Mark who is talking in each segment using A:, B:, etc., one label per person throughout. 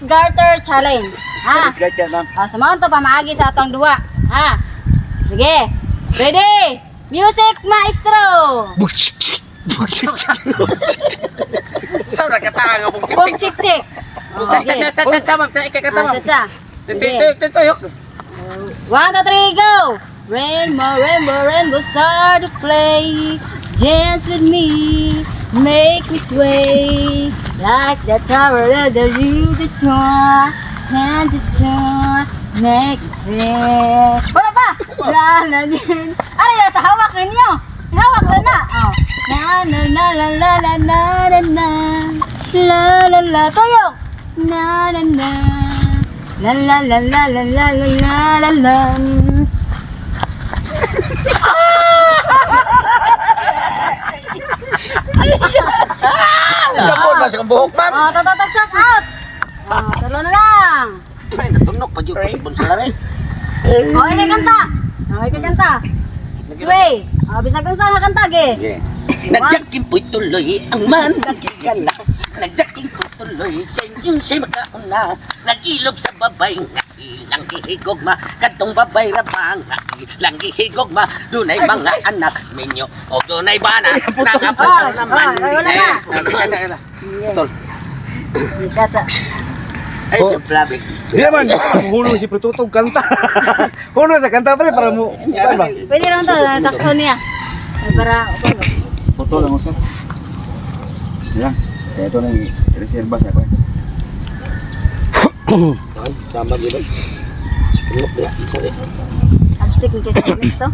A: garter challenge. Ha?
B: Please garter, ma'am.
A: Sa mga to pamaagi sa atong duwa. Ha? Sige. Ready? Music maestro.
B: Saura ka tayo mong
A: Bong chik chik. Cha.
B: Tuyok.
A: 1, 2, 3, go! Rainbow, rainbow, rainbow, start to play. Dance with me, make me sway. Like the tower of the view, the tour, send the tour, make me sway. Wala pa! La din. Ano yan? Sa hawak ninyo. Hawak na. Oh. Na na na la la la na na na. La la la. Tuyok. Na na na. La la la la la la la la la la.
B: Sabon na sa buhok, ma'am.
A: Tatatagsak out. Salo na lang.
B: Ay, natunok pa dyan ko sa bunsalari.
A: Ikay kanta. Ikay kanta. Sway. Bisag kung saan kanta, ge.
B: Nagjaking po'y tuloy ang managigala. Nagjaking po'y tuloy sa inyong si makauna. Nag-ilog sa babay nga ilang gihigogma. Kadtong babay rabang nga ilang gihigogma. Dunay mga anak ninyo o dunay bana. Nangapaw naman.
A: Wala na.
B: Tol.
A: Kata.
B: Ay, si Flavic.
C: Di naman, hulong si Prututog kanta. Hulong sa kanta pala para mo.
A: Pwede lang to, takso niya. Para,
C: Foto lang usap. Yan. Kaya ito nang reserva siya ko.
B: Ay, sama dito. Tulok ya.
A: absik ni kasi to.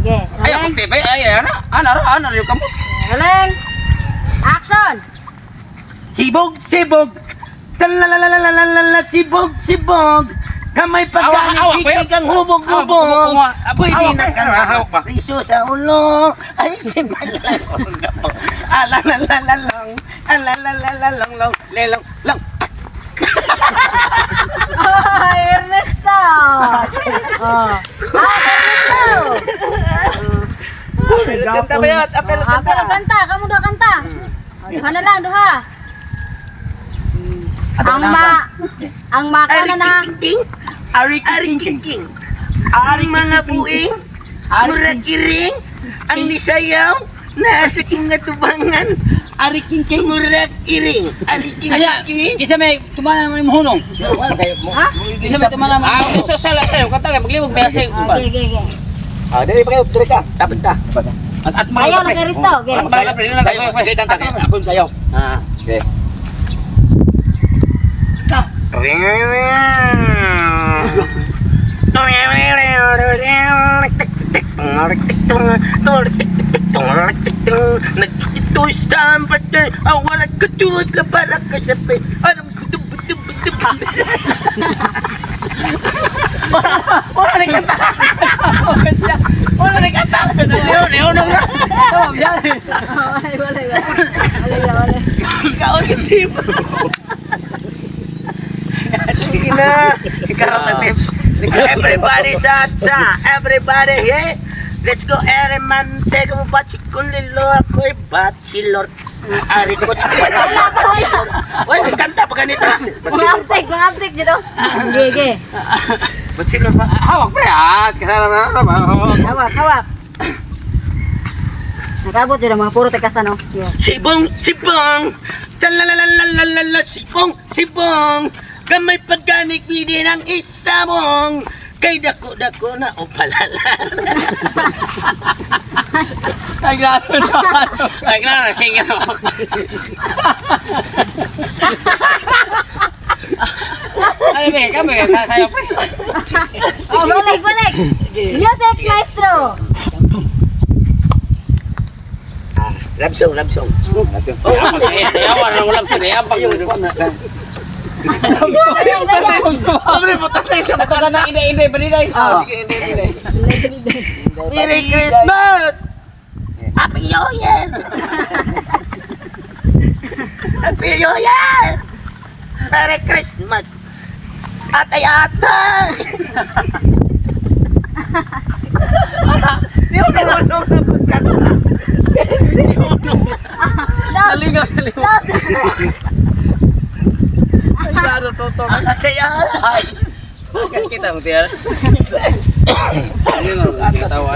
A: Ge,
B: Ay, ako
A: rolling.
B: tibay. Ay, ano yung kamot?
A: Rolling. Action.
B: Sibog, sibog. Talalalalalalalala, sibog, sibog. Kamay pagkanin, sikig ang hubog-hubog. Pwede na kang riso sa ulo. Ay, sinalalong. Alalalalong, alalalalong, lelong, long.
A: Oh, Ernesto. Ernesto.
B: Kanta ba yun? Apelo
A: Pero kanta, kamu doa kanta. Duha na lang, duha. Ang makanan na.
B: Ari king king. Ari mga buing. Murag iring. Ang nisayaw. Nasa king tubangan. Ari king king murag iring. Ari king king.
D: Kisa may tumana naman yung mahunong.
A: Ha?
D: Kisa may tumana naman.
B: Gusto sa lasayo. Kanta lang. Magliwag ba sa
A: Ge.
B: Dali pa kayo. Dali ka. Tapos ta.
D: At
A: Ayaw na kay Risto, ge.
B: Ako yung sayaw. Okay. Nagtitusan pa din. Awalan ka tuwag ka para kasabi. Alam ko Wala na kanta. Wala na kanta. Leon na.
A: Wala.
B: Ikaw yung team. Sige na. Ikaw ang team. Everybody sa everybody here. Let's go Ereman. Teka mo batsikon lilo. Ako'y bachelor. Ari ko sa bachelor. Uy, may kanta pa ganito.
A: Mangaptik dito. Ge.
B: Bachelor ba?
C: Hawak pre ah. Kasama na ba?
A: Hawak. Nakabot dito mga puro tekasan, no?
B: Sibong, talalalalala, sibong, gamay pagkanig pili ng isabong, kay dako na o palala.
D: Ay, gano'n. Sige na. Ano ba, kami, sasayaw pre.
A: Balik. Music maestro.
B: Love song.
D: Sayawan ng ulam sila. Pag yung
B: Abre, buta na siya.
D: ito ka na inde-inde, baliday.
B: Sige, hindi. Merry Christmas! Happy New Year! Happy New Year! Merry Christmas! Atay! Hindi ko nalunong na pagkanta.
D: Naligaw sa liwa. Ano toto?
B: Ang kaya ay.
D: Kita mo tiyan. Ano yung tawa?